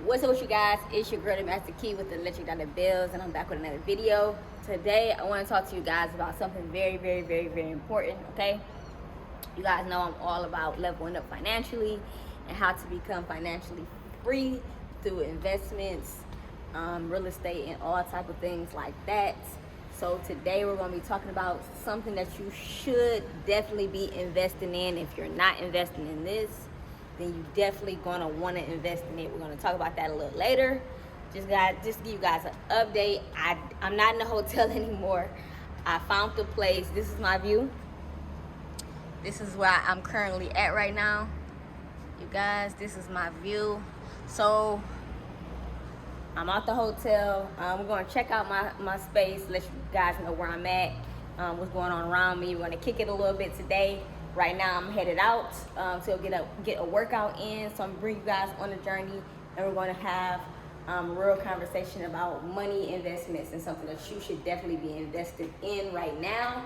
What's up with you guys? It's your girl, the Master Key with the Electric Dollar Bills, and I'm back with another video. Today, I want to talk to you guys about something very, very, very, very important, okay? You guys know I'm all about leveling up financially and how to become financially free through investments, real estate, and all type of things like that. So today, we're going to be talking about something that you should definitely be investing in. If you're not investing in this, then you definitely gonna want to invest in it. We're gonna talk about that a little later. Just give you guys an update. I'm not in the hotel anymore. I found the place. This is my view. This is where I'm currently at right now. You guys, this is my view. So I'm at the hotel. We're gonna check out my space, let you guys know where I'm at, what's going on around me. We're gonna kick it a little bit today. Right now I'm headed out to get a workout in. So I'm gonna bring you guys on a journey, and we're gonna have a real conversation about money investments and something that you should definitely be invested in right now.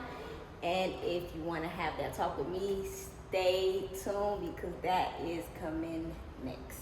And if you wanna have that talk with me, stay tuned because that is coming next.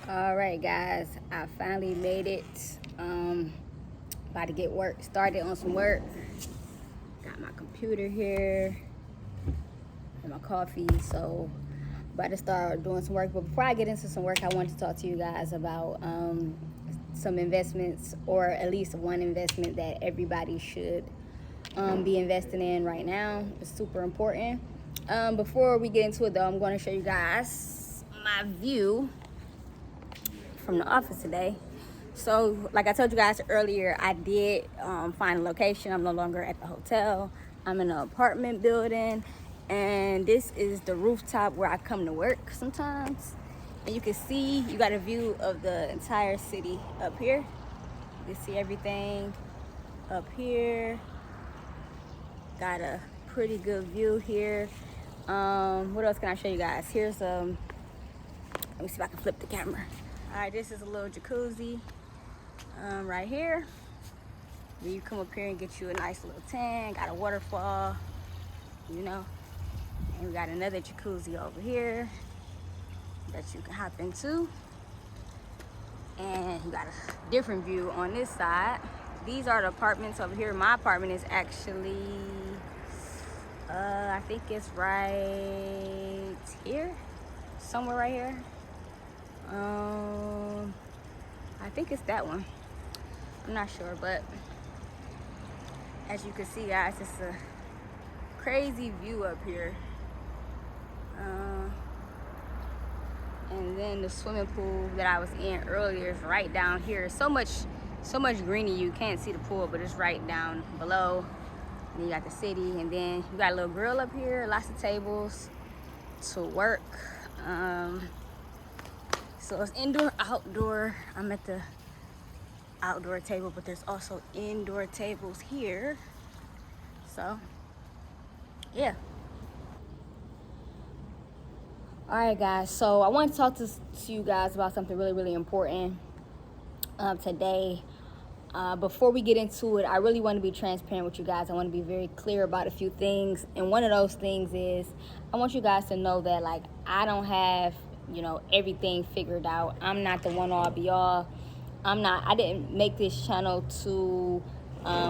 All right, guys, I finally made it. About to get work started on some work. Got my computer here and my coffee, so about to start doing some work. But before I get into some work, I want to talk to you guys about some investments, or at least one investment that everybody should be investing in right now. It's super important. Before we get into it, though, I'm going to show you guys my view from the office today. So like I told you guys earlier, I did find a location. I'm no longer at the hotel. I'm in an apartment building, and this is the rooftop where I come to work sometimes. And you can see, you got a view of the entire city up here. You can see everything up here. Got a pretty good view here. What else can I show you guys? Here's let me see if I can flip the camera. All right, this is a little jacuzzi right here. You come up here and get you a nice little tan. Got a waterfall, you know. And we got another jacuzzi over here that you can hop into. And you got a different view on this side. These are the apartments over here. My apartment is actually, I think it's right here, somewhere right here. I think it's that one. I'm not sure, but as you can see, guys, it's a crazy view up here. And then the swimming pool that I was in earlier is right down here. So much greenery, you can't see the pool, but it's right down below. And then you got the city, and then you got a little grill up here, lots of tables to work. So it's indoor, outdoor. I'm at the outdoor table, but there's also indoor tables here. So, yeah. All right, guys. So I want to talk to you guys about something really, really important today. Before we get into it, I really want to be transparent with you guys. I want to be very clear about a few things. And one of those things is I want you guys to know that, like, I don't have, you know, everything figured out. I'm not the one all be all. I didn't make this channel to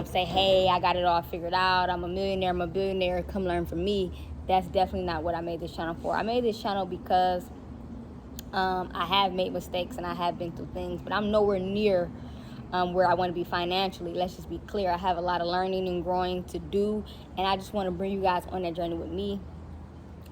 say, hey, I got it all figured out, I'm a millionaire, I'm a billionaire, come learn from me. That's definitely not what I made this channel for. I made this channel because I have made mistakes and I have been through things, but I'm nowhere near where I want to be financially. Let's just be clear. I have a lot of learning and growing to do, and I just want to bring you guys on that journey with me,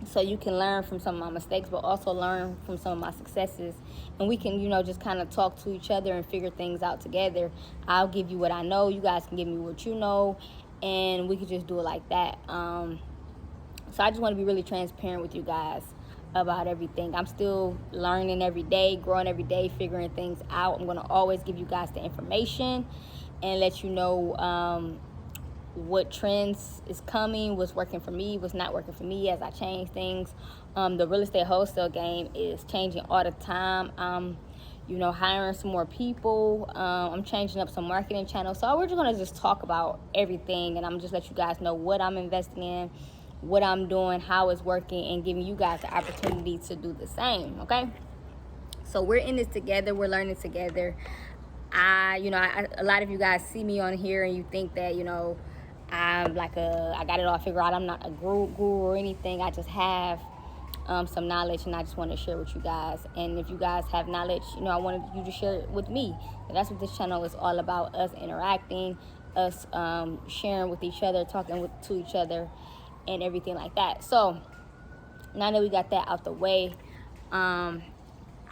so you can learn from some of my mistakes, but also learn from some of my successes. And we can, just kind of talk to each other and figure things out together. I'll give you what I know. You guys can give me what you know. And we can just do it like that. So I just want to be really transparent with you guys about everything. I'm still learning every day, growing every day, figuring things out. I'm going to always give you guys the information and let you know what trends is coming, what's working for me, what's not working for me as I change things. The real estate wholesale game is changing all the time. Hiring some more people. I'm changing up some marketing channels. So we're just gonna just talk about everything, and I'm just let you guys know what I'm investing in, what I'm doing, how it's working, and giving you guys the opportunity to do the same. Okay, so we're in this together, we're learning together. A lot of you guys see me on here and you think that I'm like I got it all figured out. I'm not a guru or anything. I just have some knowledge, and I just want to share with you guys. And if you guys have knowledge, I wanted you to share it with me. And that's what this channel is all about: us interacting, us sharing with each other, talking to each other, and everything like that. So now that we got that out the way, I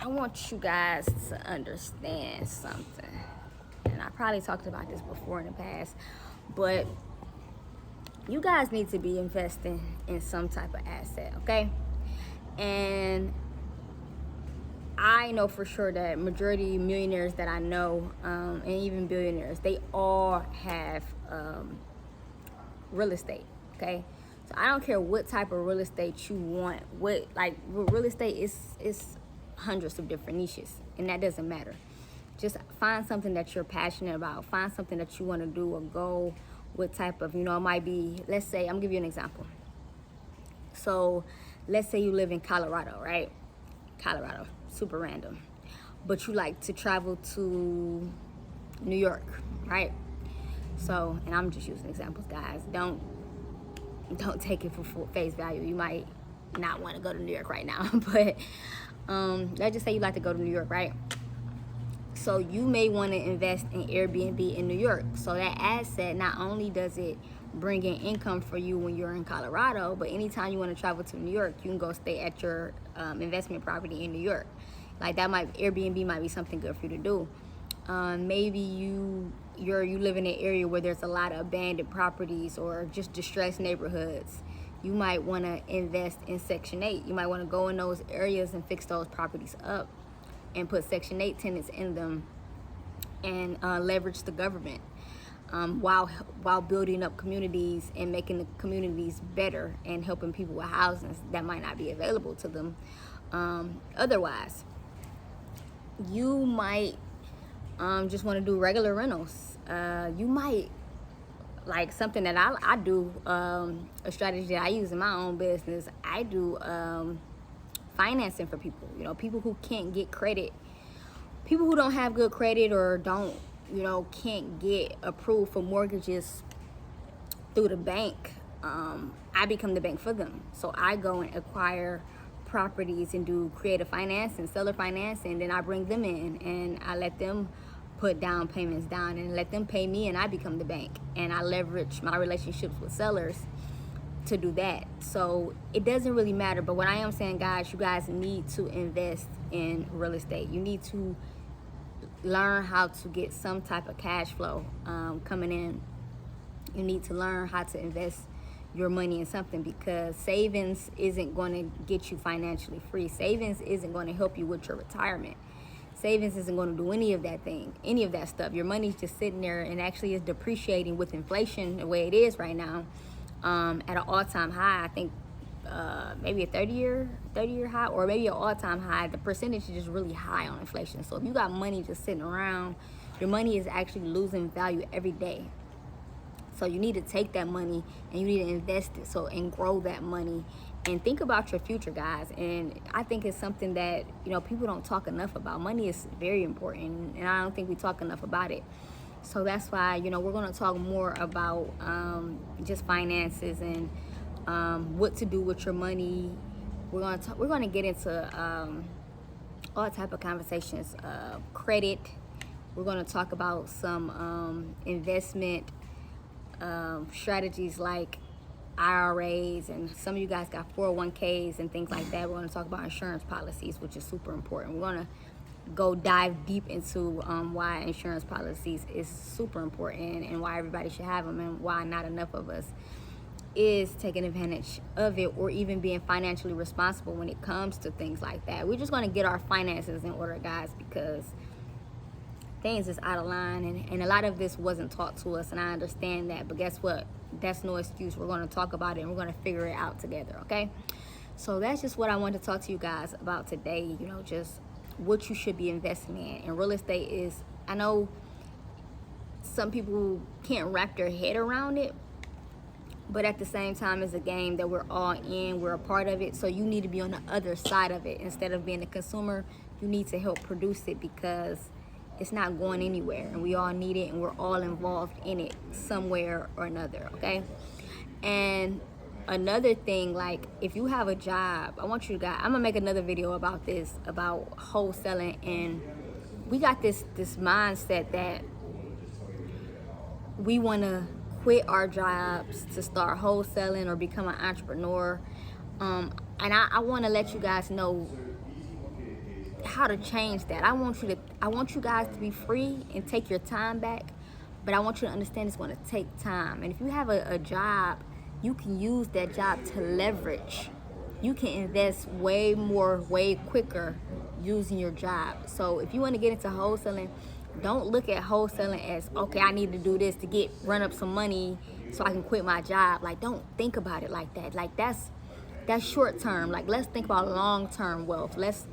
want you guys to understand something. And I probably talked about this before in the past, but you guys need to be investing in some type of asset, okay? And I know for sure that majority of millionaires that I know, and even billionaires, they all have real estate, okay? So I don't care what type of real estate you want. Real estate is hundreds of different niches, and that doesn't matter. Just find something that you're passionate about. Find something that you want to do, a goal. What type of, it might be, let's say, I'm gonna give you an example. So let's say you live in Colorado, right? Colorado, super random. But you like to travel to New York, right? So, and I'm just using examples, guys. Don't take it for face value. You might not want to go to New York right now, but let's just say you like to go to New York, right? So you may want to invest in Airbnb in New York. So that asset, not only does it bring in income for you when you're in Colorado, but anytime you want to travel to New York, you can go stay at your investment property in New York. Like Airbnb might be something good for you to do. Maybe you live in an area where there's a lot of abandoned properties or just distressed neighborhoods. You might want to invest in Section 8. You might want to go in those areas and fix those properties up and put Section 8 tenants in them and leverage the government while building up communities and making the communities better and helping people with housing that might not be available to them otherwise. You might just want to do regular rentals. You might, like something that I do, a strategy that I use in my own business, I do financing for people, people who can't get credit, people who don't have good credit or can't get approved for mortgages through the bank. I become the bank for them. So I go and acquire properties and do creative financing, seller financing, then I bring them in and I let them put down payments down and let them pay me, and I become the bank, and I leverage my relationships with sellers to do that. So it doesn't really matter, but what I am saying, guys, you guys need to invest in real estate. You need to learn how to get some type of cash flow coming in. You need to learn how to invest your money in something, because savings isn't going to get you financially free. Savings isn't going to help you with your retirement. Savings isn't going to do any of that stuff. Your money's just sitting there and actually is depreciating with inflation the way it is right now, at an all-time high. I think maybe a 30-year high, or maybe an all-time high. The percentage is just really high on inflation. So if you got money just sitting around, your money is actually losing value every day. So you need to take that money and you need to invest it and grow that money and think about your future, guys. And I think it's something that people don't talk enough about. Money is very important, and I don't think we talk enough about it. So that's why, you know, we're going to talk more about just finances and what to do with your money. We're going to get into all type of conversations, credit. We're going to talk about some investment strategies like IRAs, and some of you guys got 401ks and things like that. We're going to talk about insurance policies, which is super important. We're going to go dive deep into why insurance policies is super important and why everybody should have them, and why not enough of us is taking advantage of it or even being financially responsible when it comes to things like that. We're just going to get our finances in order, guys, because things is out of line, and a lot of this wasn't taught to us, and I understand that, but guess what? That's no excuse. We're going to talk about it and we're going to figure it out together, okay? So that's just what I wanted to talk to you guys about today, you know, just what you should be investing in. And real estate is, I know some people can't wrap their head around it, but at the same time, it's a game that we're all in. We're a part of it. So you need to be on the other side of it. Instead of being a consumer, you need to help produce it, because it's not going anywhere. And we all need it, and we're all involved in it somewhere or another, okay? And another thing, like if you have a job, I want you guys, I'm going to make another video about this, about wholesaling. And we got this mindset that we want to quit our jobs to start wholesaling or become an entrepreneur. And I want to let you guys know how to change that. I want you guys to be free and take your time back, but I want you to understand it's going to take time. And if you have a job, you can use that job to leverage. You can invest way more, way quicker using your job. So if you want to get into wholesaling, don't look at wholesaling as, okay, I need to do this to run up some money so I can quit my job. Like, don't think about it like that. Like, that's short term. Like, let's think about long-term wealth. Let's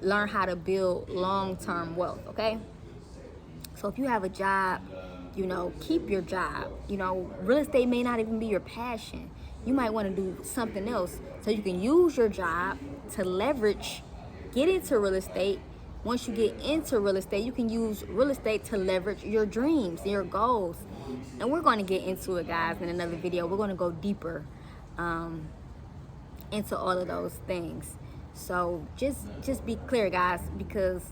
learn how to build long-term wealth, okay? So if you have a job, you know, keep your job. You know, real estate may not even be your passion. You might want to do something else so you can use your job to leverage, get into real estate. Once you get into real estate, you can use real estate to leverage your dreams and your goals. And we're going to get into it, guys, in another video. We're going to go deeper into all of those things. So just be clear, guys, because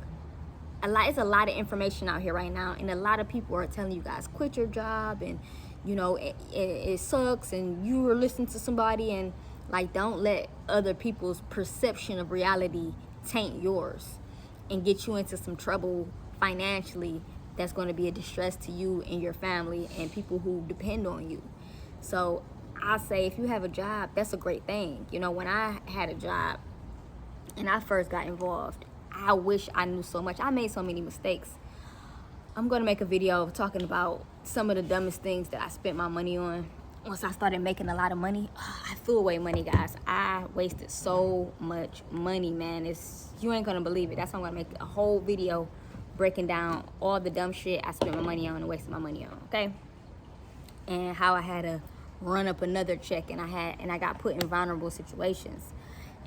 it's a lot of information out here right now, and a lot of people are telling you guys quit your job, and you know it sucks, and you were listening to somebody, and like, don't let other people's perception of reality taint yours and get you into some trouble financially that's going to be a distress to you and your family and people who depend on you. So I say, if you have a job, that's a great thing. You know, when I had a job and I first got involved, I wish I knew so much. I made so many mistakes. I'm going to make a video talking about some of the dumbest things that I spent my money on. Once I started making a lot of money, I threw away money, guys. I wasted so much money, man. You ain't going to believe it. That's why I'm going to make a whole video breaking down all the dumb shit I spent my money on and wasted my money on, okay? And how I had to run up another check, and I got put in vulnerable situations,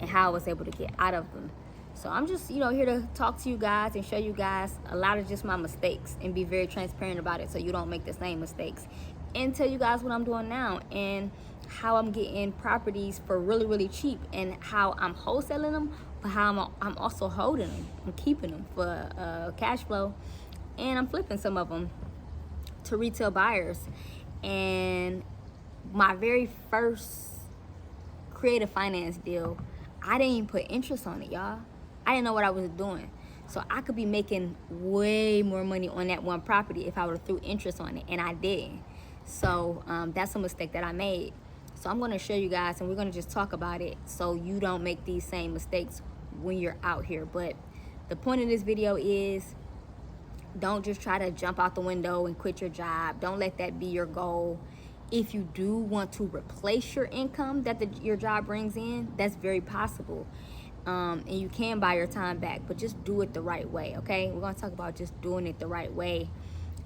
and how I was able to get out of them. So I'm just, you know, here to talk to you guys and show you guys a lot of just my mistakes and be very transparent about it so you don't make the same mistakes, and tell you guys what I'm doing now and how I'm getting properties for really, really cheap, and how I'm wholesaling them, but how I'm also holding them. I'm keeping them for cash flow, and I'm flipping some of them to retail buyers. And my very first creative finance deal, I didn't even put interest on it, y'all. I didn't know what I was doing. So I could be making way more money on that one property if I would have threw interest on it, and I didn't. So that's a mistake that I made. So I'm going to show you guys, and we're going to just talk about it so you don't make these same mistakes when you're out here. But the point of this video is, don't just try to jump out the window and quit your job. Don't let that be your goal. If you do want to replace your income that your job brings in, that's very possible. And you can buy your time back, but just do it the right way, okay? We're going to talk about just doing it the right way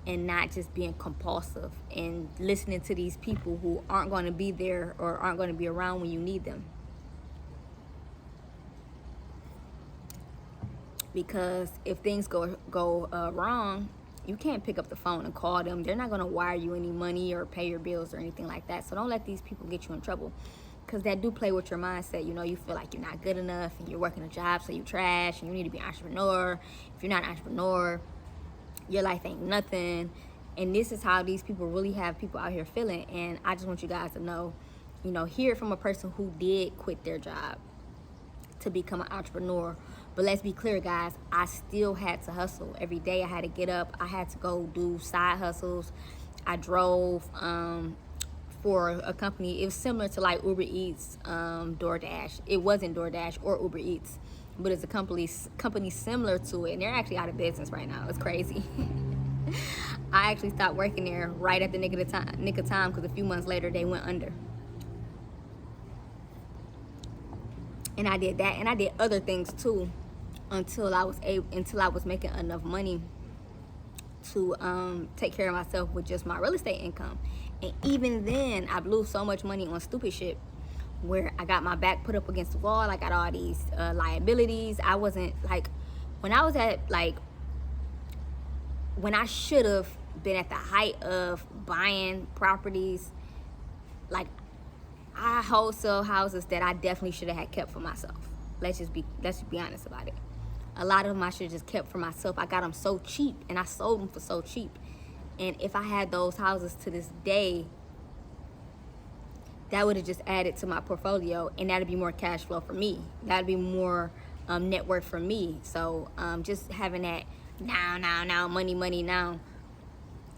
and not just being compulsive and listening to these people who aren't going to be there or aren't going to be around when you need them. Because if things go wrong, you can't pick up the phone and call them. They're not going to wire you any money or pay your bills or anything like that. So don't let these people get you in trouble, because that do play with your mindset. You know, you feel like you're not good enough and you're working a job, so you trash, and you need to be an entrepreneur. If you're not an entrepreneur, your life ain't nothing. And this is how these people really have people out here feeling. And I just want you guys to know, you know, hear it from a person who did quit their job to become an entrepreneur. But let's be clear, guys, I still had to hustle. Every day I had to get up. I had to go do side hustles. I drove for a company. It was similar to like Uber Eats, DoorDash. It wasn't DoorDash or Uber Eats, but it's a company similar to it. And they're actually out of business right now. It's crazy. I actually stopped working there right at the nick of time, because a few months later they went under. And I did that, and I did other things too, until I was making enough money to take care of myself with just my real estate income. And even then, I blew so much money on stupid shit, where I got my back put up against the wall. I got all these liabilities. I wasn't like, when I was at like, when I should have been at the height of buying properties, like, I wholesale houses that I definitely should have had kept for myself. Let's just be honest about it. A lot of them I should have just kept for myself. I got them so cheap, and I sold them for so cheap. And if I had those houses to this day, that would have just added to my portfolio, and that'd be more cash flow for me. That'd be more net worth for me. So just having that now, money now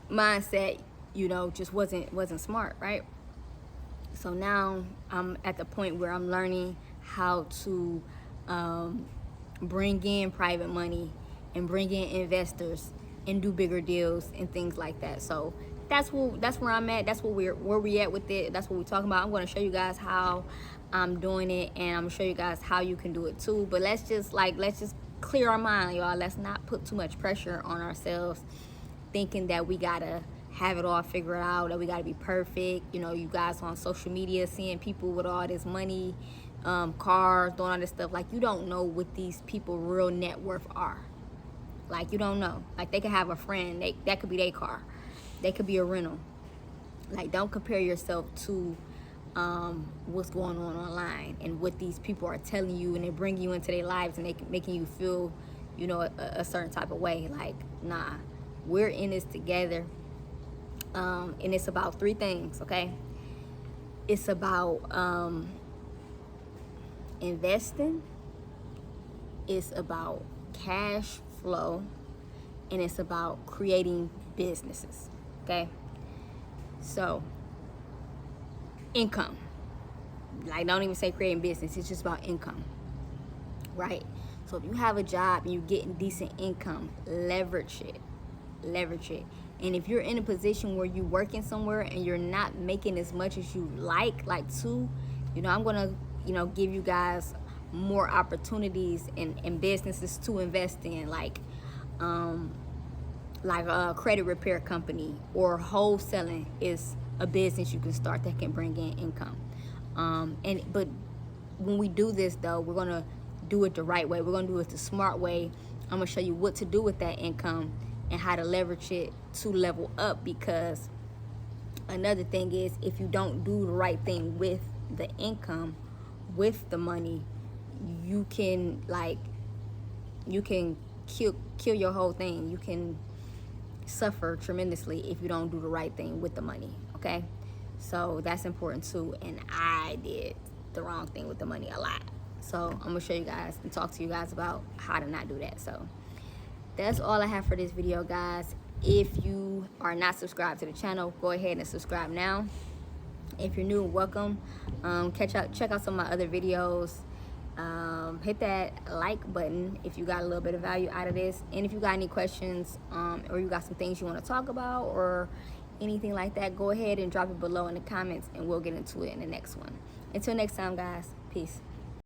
mindset, you know, just wasn't smart, right? So now I'm at the point where I'm learning how to bring in private money and bring in investors and do bigger deals and things like that. So that's where I'm at. That's where we at with it. That's what we're talking about. I'm going to show you guys how I'm doing it, and I'm going to show you guys how you can do it too. But let's just clear our mind, y'all. Let's not put too much pressure on ourselves, thinking that we gotta have it all figured out, that we gotta be perfect. You know, you guys on social media seeing people with all this money, cars, doing all this stuff. Like, you don't know what these people real net worth are. Like, you don't know. Like, they could have a friend, that could be their car, they could be a rental. Like, don't compare yourself to what's going on online and what these people are telling you, and they bring you into their lives and they making you feel, you know, a certain type of way. Like, nah, we're in this together. And it's about 3 things, okay? It's about investing, it's about cash flow, and it's about creating businesses, okay? So, income. Like, don't even say creating business, it's just about income, right? So if you have a job and you're getting decent income, leverage it. And if you're in a position where you're working somewhere and you're not making as much as you like to, you know, I'm gonna, you know, give you guys more opportunities in businesses to invest in, like a credit repair company, or wholesaling is a business you can start that can bring in income. But when we do this though, we're gonna do it the right way. We're gonna do it the smart way. I'm gonna show you what to do with that income and how to leverage it to level up. Because another thing is, if you don't do the right thing with the income, with the money, you can kill your whole thing. You can suffer tremendously if you don't do the right thing with the money, okay? So that's important too. And I did the wrong thing with the money a lot. So I'm gonna show you guys and talk to you guys about how to not do that. So that's all I have for this video, guys. If you are not subscribed to the channel, go ahead and subscribe now. If you're new, welcome. Check out some of my other videos. Hit that like button if you got a little bit of value out of this. And if you got any questions, or you got some things you want to talk about or anything like that, go ahead and drop it below in the comments, and we'll get into it in the next one. Until next time, guys, peace.